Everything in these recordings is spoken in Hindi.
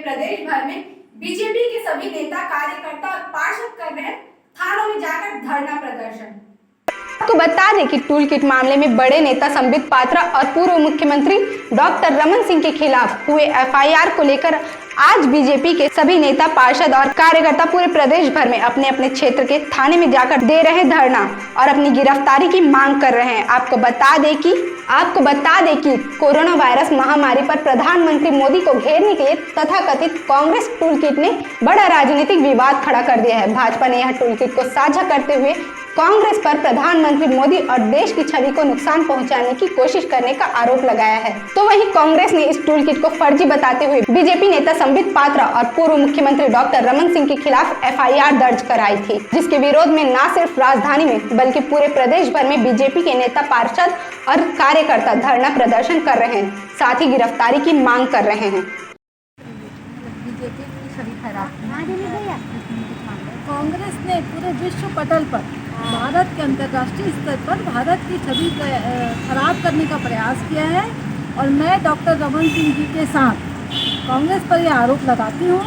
प्रदेश भर में बीजेपी के सभी नेता कार्यकर्ता और पार्षद कर रहे हैं थानों में जाकर धरना प्रदर्शन। आपको बता दें कि टूल किट मामले में बड़े नेता संबित पात्रा और पूर्व मुख्यमंत्री डॉक्टर रमन सिंह के खिलाफ हुए एफआईआर को लेकर आज बीजेपी के सभी नेता पार्षद और कार्यकर्ता पूरे प्रदेश भर में अपने अपने क्षेत्र के थाने में जाकर दे रहे धरना और अपनी गिरफ्तारी की मांग कर रहे हैं। आपको बता दें कि कोरोना वायरस महामारी पर प्रधानमंत्री मोदी को घेरने के लिए तथाकथित कांग्रेस टूल किट ने बड़ा राजनीतिक विवाद खड़ा कर दिया है। भाजपा ने यह टूल किट को साझा करते हुए कांग्रेस पर प्रधानमंत्री मोदी और देश की छवि को नुकसान पहुंचाने की कोशिश करने का आरोप लगाया है। तो वहीं कांग्रेस ने इस टूल किट को फर्जी बताते हुए बीजेपी नेता संबित पात्रा और पूर्व मुख्यमंत्री डॉक्टर रमन सिंह के खिलाफ एफआईआर दर्ज कराई थी, जिसके विरोध में न सिर्फ राजधानी में बल्कि पूरे प्रदेश भर में बीजेपी के नेता पार्षद और कार्यकर्ता धरना प्रदर्शन कर रहे हैं, साथ ही गिरफ्तारी की मांग कर रहे हैं। कांग्रेस ने पूरे विश्व पटल पर भारत के अंतर्राष्ट्रीय स्तर पर भारत की छवि खराब करने का प्रयास किया है और मैं डॉक्टर रमन सिंह जी के साथ कांग्रेस पर यह आरोप लगाती हूँ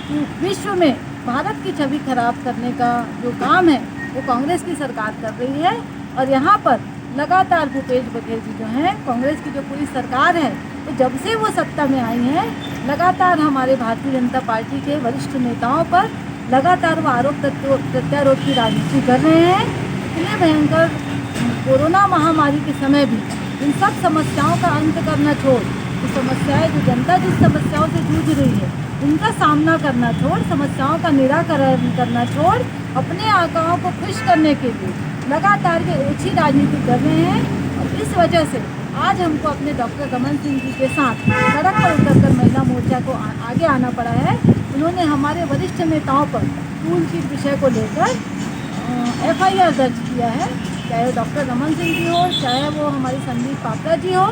कि विश्व में भारत की छवि खराब करने का जो काम है वो कांग्रेस की सरकार कर रही है। और यहाँ पर लगातार भूपेश बघेल जी जो हैं, कांग्रेस की जो पूरी सरकार है, तो जब से वो सत्ता में आई हैं लगातार हमारे भारतीय जनता पार्टी के वरिष्ठ नेताओं पर लगातार वो आरोप प्रत्यारोप की राजनीति कर रहे हैं। इतने भयंकर कोरोना महामारी के समय भी इन सब समस्याओं का अंत करना छोड़, जो समस्याएं जो जनता जिस समस्याओं से जूझ रही है उनका सामना करना छोड़, समस्याओं का निराकरण करना छोड़, अपने आकाओं को खुश करने के लिए लगातार वे ओछी राजनीति कर रहे हैं। और इस वजह से आज हमको अपने डॉक्टर रमन सिंह जी के साथ सड़क पर उतरकर महिला मोर्चा को आगे आना पड़ा है। उन्होंने हमारे वरिष्ठ नेताओं पर टूल किट विषय को लेकर एफआईआर दर्ज किया है, चाहे डॉक्टर रमन सिंह जी हो, चाहे वो हमारी संबित पात्रा जी हो।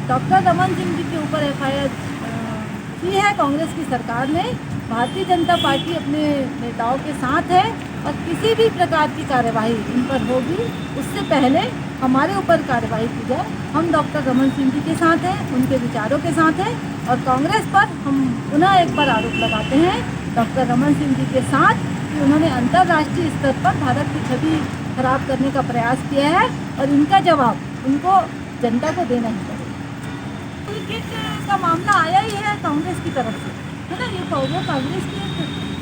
डॉक्टर रमन सिंह जी के ऊपर एफआईआर की है कांग्रेस की सरकार ने। भारतीय जनता पार्टी अपने नेताओं के साथ है और किसी भी प्रकार की कार्यवाही इन पर होगी उससे पहले हमारे ऊपर कार्रवाई की जाए। हम डॉक्टर रमन सिंह जी के साथ हैं, उनके विचारों के साथ हैं और कांग्रेस पर हम पुनः एक बार आरोप लगाते हैं डॉक्टर रमन सिंह जी के साथ कि उन्होंने अंतर्राष्ट्रीय स्तर पर भारत की छवि खराब करने का प्रयास किया है और इनका जवाब उनको जनता को देना ही पड़ेगा। टूल किट का मामला आया ही है कांग्रेस की तरफ से, है ना। ये कांग्रेस की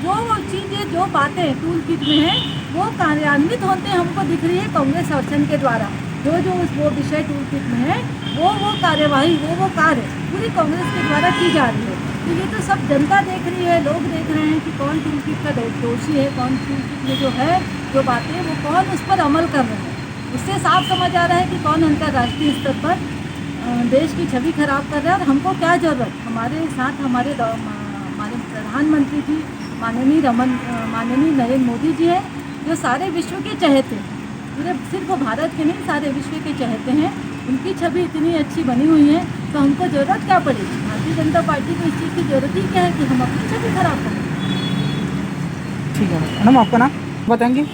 जो चीज़ें जो बातें टूल किट में हैं वो कार्यान्वित होते हमको दिख रही है कांग्रेस शासन के द्वारा। जो वो विषय टूल किट में है वो कार्यवाही वो कार्य पूरी कांग्रेस के द्वारा की जा रही है। तो ये तो सब जनता देख रही है, लोग देख रहे हैं कि कौन टूल किट का दोषी है, कौन टूल किट में जो है जो बातें वो कौन उस पर अमल कर रहे हैं। उससे साफ समझ आ रहा है कि कौन अंतर्राष्ट्रीय स्तर पर देश की छवि खराब कर रहा है। और हमको क्या ज़रूरत, हमारे साथ हमारे प्रधानमंत्री जी माननीय नरेंद्र मोदी जी हैं, जो सारे विश्व के चहेते हैं, पूरे सिर्फ भारत के नहीं सारे विश्व के चहेते हैं। उनकी छवि इतनी अच्छी बनी हुई है तो हमको ज़रूरत क्या पड़ेगी। भारतीय जनता पार्टी को इस चीज़ की ज़रूरत ही क्या है कि हम अपनी छवि खराब करें। ठीक है मैडम, आपका नाम बताएंगे?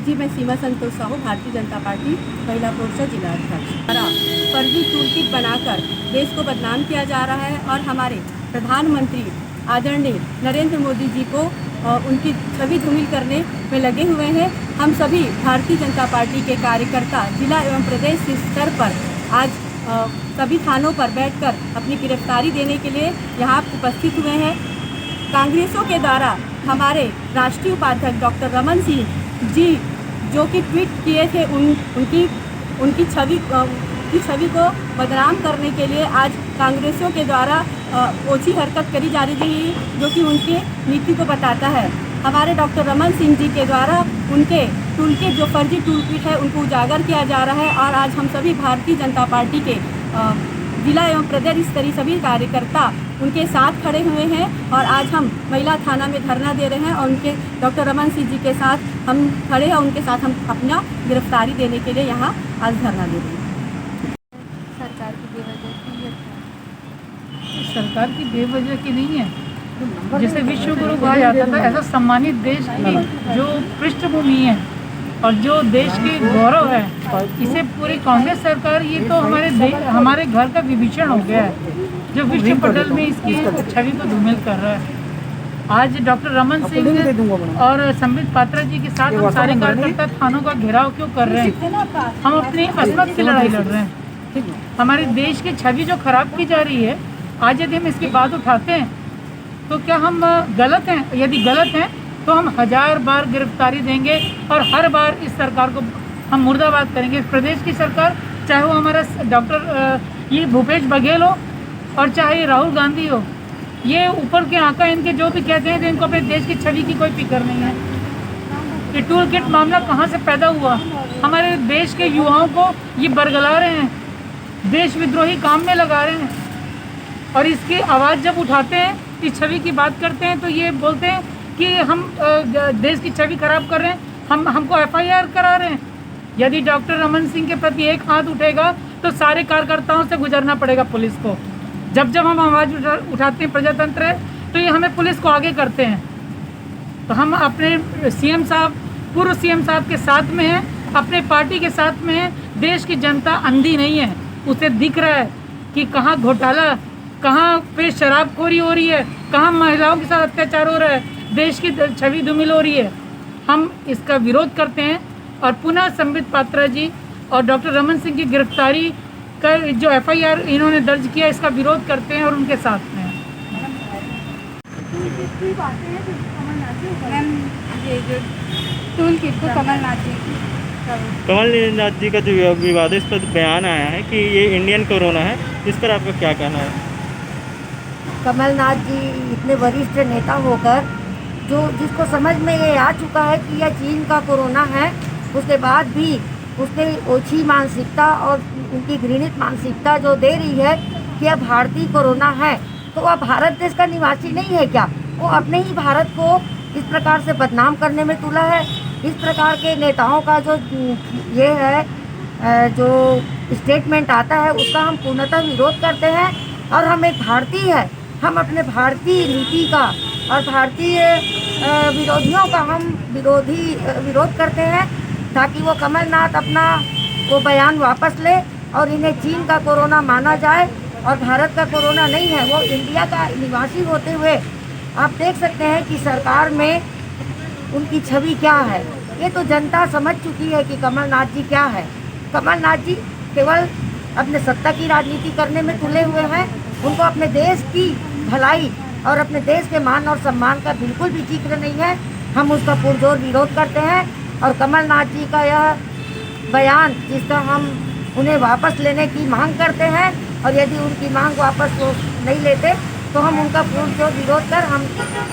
जी, मैं सीमा संतोष साहू, भारतीय जनता पार्टी महिला मोर्चा जिला अध्यक्ष। फर्जी टूल किट बनाकर देश को बदनाम किया जा रहा है और हमारे प्रधानमंत्री आदरणीय नरेंद्र मोदी जी को उनकी छवि धूमिल करने में लगे हुए हैं। हम सभी भारतीय जनता पार्टी के कार्यकर्ता जिला एवं प्रदेश स्तर पर आज सभी थानों पर बैठकर अपनी गिरफ्तारी देने के लिए यहाँ उपस्थित हुए हैं। कांग्रेसों के द्वारा हमारे राष्ट्रीय उपाध्यक्ष डॉक्टर रमन सिंह जी जो कि ट्वीट किए थे उनकी छवि को बदनाम करने के लिए आज कांग्रेसियों के द्वारा ओछी हरकत करी जा रही है, जो कि उनकी नीति को बताता है। हमारे डॉक्टर रमन सिंह जी के द्वारा उनके टूल किट जो फर्जी टूल किट है उनको उजागर किया जा रहा है और आज हम सभी भारतीय जनता पार्टी के जिला एवं प्रदेश स्तरीय सभी कार्यकर्ता उनके साथ खड़े हुए हैं और आज हम महिला थाना में धरना दे रहे हैं और उनके डॉक्टर रमन सिंह जी के साथ हम खड़े हैं, उनके साथ हम अपना गिरफ्तारी देने के लिए यहाँ आज धरना दे रहे हैं। सरकार की बेवजह की नहीं है। जैसे विश्व गुरु कहा जाता था, ऐसा सम्मानित देश की जो पृष्ठभूमि है और जो देश की गौरव है, इसे पूरी कांग्रेस सरकार, ये तो हमारे घर का विभीषण हो गया है। जो विश्व पटल में इसकी छवि को धूमिल कर रहा है। आज डॉक्टर रमन सिंह और संबित पात्रा जी के साथ हम सारे कार्यकर्ता थानों का घेराव क्यों कर रहे हैं? हम अपनी असमत की लड़ाई लड़ रहे हैं। हमारे देश की छवि जो खराब की जा रही है, आज यदि हम इसकी बात उठाते हैं तो क्या हम गलत हैं? यदि गलत हैं तो हम 1000 बार गिरफ्तारी देंगे और हर बार इस सरकार को हम मुर्दाबाद करेंगे। इस प्रदेश की सरकार, चाहे वो हमारा डॉक्टर ये भूपेश बघेल हो और चाहे राहुल गांधी हो, ये ऊपर के आका इनके जो भी कहते हैं तो इनको अपने देश की छवि की कोई फिक्र नहीं है। ये टूल किट मामला कहाँ से पैदा हुआ? हमारे देश के युवाओं को ये बरगला रहे हैं, देश विद्रोही काम में लगा रहे हैं और इसकी आवाज़ जब उठाते हैं, इस छवि की बात करते हैं तो ये बोलते हैं कि हम देश की छवि खराब कर रहे हैं, हमको FIR करा रहे हैं। यदि डॉक्टर रमन सिंह के प्रति एक हाथ उठेगा तो सारे कार्यकर्ताओं से गुजरना पड़ेगा पुलिस को। जब जब हम आवाज़ उठाते हैं प्रजातंत्र है तो ये हमें पुलिस को आगे करते हैं। तो हम अपने CM साहब, पूर्व CM साहब के साथ में हैं, अपने पार्टी के साथ में हैं। देश की जनता अंधी नहीं है, उसे दिख रहा है कि कहाँ घोटाला, कहाँ पे शराबखोरी हो रही है, कहाँ महिलाओं के साथ अत्याचार हो रहा है, देश की छवि धूमिल हो रही है। हम इसका विरोध करते हैं और पुनः संबित पात्रा जी और डॉक्टर रमन सिंह की गिरफ्तारी का जो FIR इन्होंने दर्ज किया, इसका विरोध करते हैं और उनके साथ में हैं। मैम, ये जो टूल किट को कमलनाथ जी का जो विवादास्पद बयान आया है कि ये इंडियन कोरोना है, इस पर आपका क्या कहना है? कमलनाथ जी इतने वरिष्ठ नेता होकर जिसको समझ में ये आ चुका है कि यह चीन का कोरोना है, उसके बाद भी उसने ओछी मानसिकता और उनकी घृणित मानसिकता जो दे रही है कि यह भारतीय कोरोना है, तो वह भारत देश का निवासी नहीं है क्या? वो अपने ही भारत को इस प्रकार से बदनाम करने में तुला है। इस प्रकार के नेताओं का जो ये है, जो स्टेटमेंट आता है, उसका हम पूर्णतः विरोध करते हैं। और हम एक भारतीय है, हम अपने भारतीय नीति का और भारतीय विरोधियों का हम विरोध करते हैं, ताकि वो कमलनाथ अपना वो बयान वापस ले और इन्हें चीन का कोरोना माना जाए और भारत का कोरोना नहीं है। वो इंडिया का निवासी होते हुए आप देख सकते हैं कि सरकार में उनकी छवि क्या है। ये तो जनता समझ चुकी है कि कमलनाथ जी क्या है। कमलनाथ जी केवल अपने सत्ता की राजनीति करने में तुले हुए हैं। उनको अपने देश की भलाई और अपने देश के मान और सम्मान का बिल्कुल भी जिक्र नहीं है। हम उसका पुरजोर विरोध करते हैं और कमलनाथ जी का यह बयान, जिसका हम उन्हें वापस लेने की मांग करते हैं, और यदि उनकी मांग वापस वो नहीं लेते तो हम उनका पुरजोर विरोध कर हम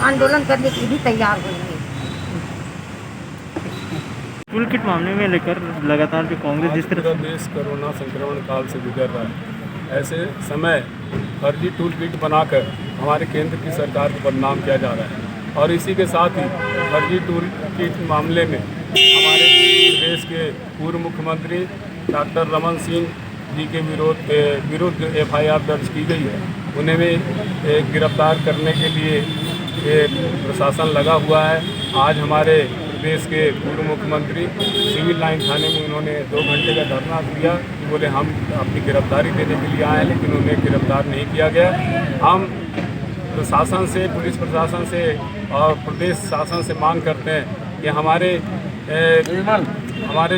आंदोलन करने के लिए भी तैयार होंगे। टूल किट मामले में लेकर लगातार जो कांग्रेस जिस तरह देश कोरोना संक्रमण काल से गुजर रहा है, ऐसे समय फर्जी टूल किट बनाकर हमारे केंद्र की सरकार को बदनाम किया जा रहा है। और इसी के साथ ही फर्जी टूल किट मामले में हमारे देश के पूर्व मुख्यमंत्री डॉक्टर रमन सिंह जी के विरुद्ध FIR दर्ज की गई है। उन्हें भी गिरफ्तार करने के लिए प्रशासन लगा हुआ है। आज हमारे प्रदेश के पूर्व मुख्यमंत्री सिविल लाइन थाने में उन्होंने 2 घंटे का धरना दिया कि बोले हम अपनी गिरफ्तारी देने के लिए आए हैं, लेकिन उन्हें गिरफ्तार नहीं किया गया। हम प्रशासन से, पुलिस प्रशासन से और प्रदेश शासन से मांग करते हैं कि हमारे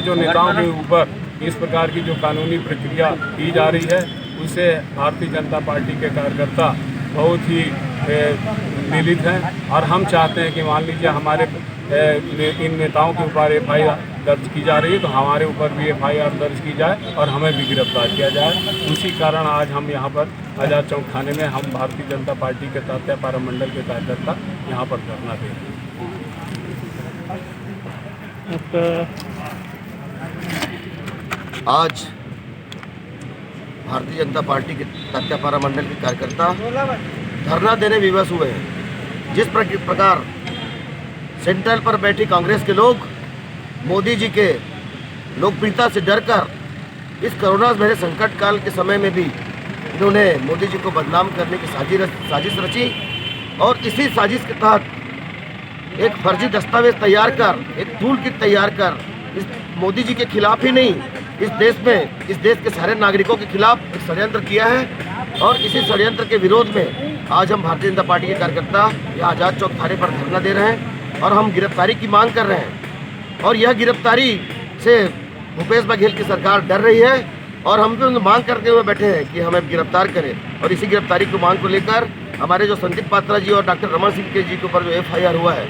जो नेताओं के ऊपर इस प्रकार की जो कानूनी प्रक्रिया की जा रही है, उससे भारतीय जनता पार्टी के कार्यकर्ता बहुत ही पीड़ित हैं। और हम चाहते हैं कि मान लीजिए हमारे इन नेताओं के ऊपर FIR दर्ज की जा रही है, तो हमारे ऊपर भी FIR दर्ज की जाए और हमें भी गिरफ्तार किया जाए। उसी कारण आज हम यहाँ पर आज़ाद चौक थाने में हम भारतीय जनता पार्टी के तात्यापारा मंडल के कार्यकर्ता यहाँ पर धरना दे रहे हैं। आज भारतीय जनता पार्टी के तात्यापारा मंडल के कार्यकर्ता धरना देने विवश हुए हैं। जिस प्रकार सेंट्रल पर बैठी कांग्रेस के लोग मोदी जी के लोकप्रियता से डरकर इस कोरोना भरे संकट काल के समय में भी इन्होंने मोदी जी को बदनाम करने की साजिश रची, और इसी साजिश के तहत एक फर्जी दस्तावेज तैयार कर, एक टूल किट तैयार कर इस मोदी जी के खिलाफ ही नहीं, इस देश के सारे नागरिकों के खिलाफ एक षड्यंत्र किया है। और इसी षड्यंत्र के विरोध में आज हम भारतीय जनता पार्टी के कार्यकर्ता यहाँ आज़ाद चौक थाने पर धरना दे रहे हैं और हम गिरफ्तारी की मांग कर रहे हैं। और यह गिरफ्तारी से भूपेश बघेल की सरकार डर रही है और हम भी मांग करते हुए बैठे हैं कि हमें गिरफ्तार करें। और इसी गिरफ्तारी की मांग को लेकर हमारे जो संदीप पात्रा जी और डॉक्टर रमन सिंह जी के ऊपर जो FIR हुआ है,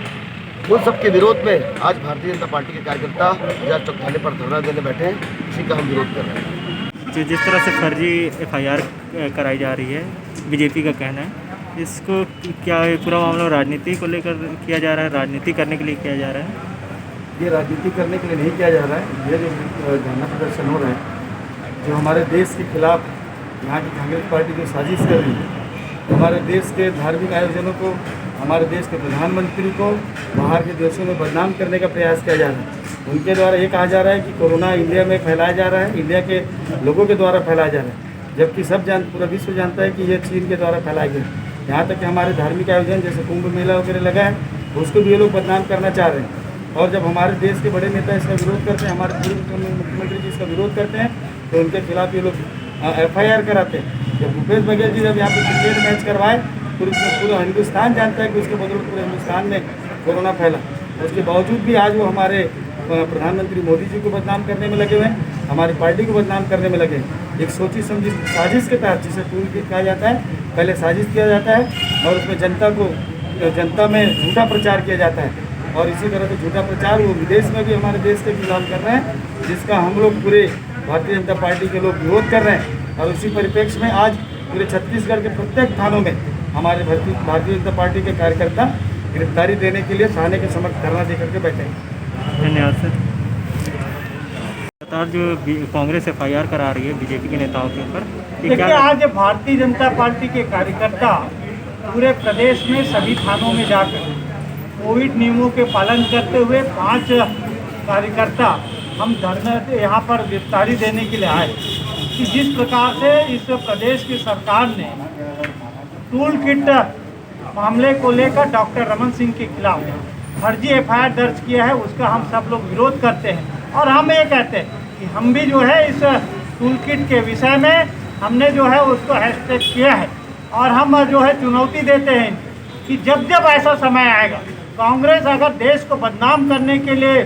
उन सब के विरोध में आज भारतीय जनता पार्टी के कार्यकर्ता आज़ाद चौक थाने पर धरना देने बैठे हैं। इसी का हम विरोध कर रहे हैं। जो जिस तरह से फर्जी FIR कराई जा रही है, बीजेपी का कहना है, इसको क्या पूरा मामला राजनीति को लेकर किया जा रहा है, राजनीति करने के लिए किया जा रहा है? ये राजनीति करने के लिए नहीं किया जा रहा है। ये जो धरना प्रदर्शन हो रहा है, जो हमारे देश के खिलाफ यहाँ की कांग्रेस पार्टी जो साजिश कर रही है, हमारे देश के धार्मिक आयोजनों को, हमारे देश के प्रधानमंत्री को बाहर के देशों में बदनाम करने का प्रयास किया जा रहा है। उनके द्वारा ये कहा जा रहा है कि कोरोना इंडिया में फैलाया जा रहा है, इंडिया के लोगों के द्वारा फैलाया जा रहा है, जबकि पूरा विश्व जानता है कि ये चीन के द्वारा फैलाया गया। यहाँ तक कि हमारे धार्मिक आयोजन जैसे कुंभ मेला वगैरह लगा है, उसको भी ये लोग बदनाम करना चाह रहे हैं। और जब हमारे देश के बड़े नेता इसका विरोध करते हैं, हमारे पूर्व मुख्यमंत्री जी इसका विरोध करते हैं, तो उनके खिलाफ ये लोग FIR कराते हैं। जब भूपेश बघेल जी जब यहाँ पे क्रिकेट मैच करवाए, पूरा हिंदुस्तान जानता है कि उसके बदौलत पूरे हिंदुस्तान में कोरोना फैला। उसके बावजूद भी आज वो हमारे प्रधानमंत्री मोदी जी को बदनाम करने में लगे हुए हैं, हमारी पार्टी को बदनाम करने में लगे हैं। एक सोची समझी साजिश के तहत, जिसे टूल किट कहा जाता है, पहले साजिश किया जाता है और उसमें जनता में झूठा प्रचार किया जाता है। और इसी तरह से झूठा प्रचार वो विदेश में भी हमारे देश के खिलाफ कर रहे हैं, जिसका हम लोग पूरे भारतीय जनता पार्टी के लोग विरोध कर रहे हैं। और उसी परिप्रेक्ष्य में आज पूरे छत्तीसगढ़ के प्रत्येक थानों में हमारे भारतीय जनता पार्टी के कार्यकर्ता गिरफ्तारी देने के लिए थाने के समक्ष धरना देकर के बैठे हैं। धन्यवाद सर। लगातार जो कांग्रेस FIR करा रही है बीजेपी के नेताओं के ऊपर, देखिए आज भारतीय जनता पार्टी के कार्यकर्ता पूरे प्रदेश में सभी थानों में जाकर कोविड नियमों के पालन करते हुए 5 कार्यकर्ता हम धरना यहाँ पर गिरफ्तारी देने के लिए आए कि जिस प्रकार से इस प्रदेश की सरकार ने टूल किट मामले को लेकर डॉक्टर रमन सिंह के खिलाफ फर्जी FIR दर्ज किया है, उसका हम सब लोग विरोध करते हैं। और हम ये कहते हैं कि हम भी जो है इस टूल किट के विषय में हमने जो है उसको हैशटैग किया है और हम जो है चुनौती देते हैं कि जब जब ऐसा समय आएगा, कांग्रेस अगर देश को बदनाम करने के लिए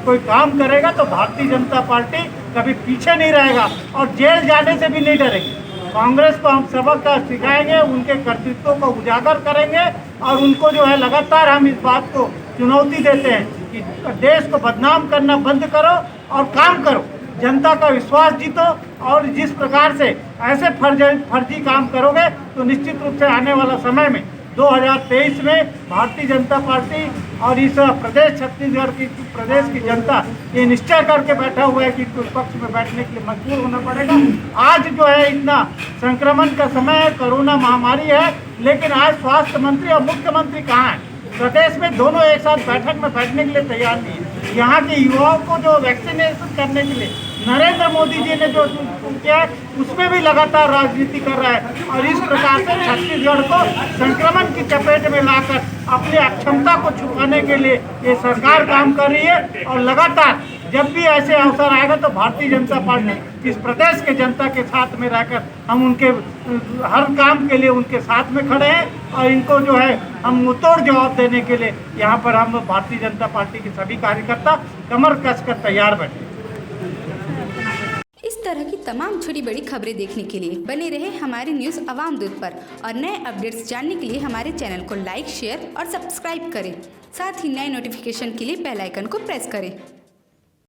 कोई काम करेगा तो भारतीय जनता पार्टी कभी पीछे नहीं रहेगा और जेल जाने से भी नहीं डरेगी। कांग्रेस को हम सबक सिखाएंगे, उनके कर्तृत्व को उजागर करेंगे और उनको जो है लगातार हम इस बात को चुनौती देते हैं कि देश को बदनाम करना बंद करो और काम करो, जनता का विश्वास जीतो। और जिस प्रकार से ऐसे फर्जी काम करोगे तो निश्चित रूप से आने वाला समय में 2023 में भारतीय जनता पार्टी और इस प्रदेश छत्तीसगढ़ की प्रदेश की जनता ये निश्चय करके बैठा हुआ है कि विपक्ष में बैठने के लिए मजबूर होना पड़ेगा। आज जो है इतना संक्रमण का समय है, कोरोना महामारी है, लेकिन आज स्वास्थ्य मंत्री और मुख्यमंत्री कहाँ हैं? प्रदेश में दोनों एक साथ बैठक में बैठने के लिए तैयार नहीं है। यहाँ के युवाओं को जो वैक्सीनेशन करने के लिए नरेंद्र मोदी जी ने जो किया है उसमें भी लगातार राजनीति कर रहा है और इस प्रकार से छत्तीसगढ़ को संक्रमण की चपेट में लाकर अपनी अक्षमता को छुपाने के लिए ये सरकार काम कर रही है। और लगातार जब भी ऐसे अवसर आएगा तो भारतीय जनता पार्टी इस प्रदेश के जनता के साथ में रहकर हम उनके हर काम के लिए उनके साथ में खड़े हैं और इनको जो है हम मुंहतोड़ जवाब देने के लिए यहाँ पर हम भारतीय जनता पार्टी के सभी कार्यकर्ता कमर कसकर तैयार बैठे। इस तरह की तमाम छोटी बड़ी खबरें देखने के लिए बने रहे हमारे न्यूज़ अवाम दूत पर और नए अपडेट्स जानने के लिए हमारे चैनल को लाइक, शेयर और सब्सक्राइब करें। साथ ही नए नोटिफिकेशन के लिए बेल आइकन को प्रेस करें।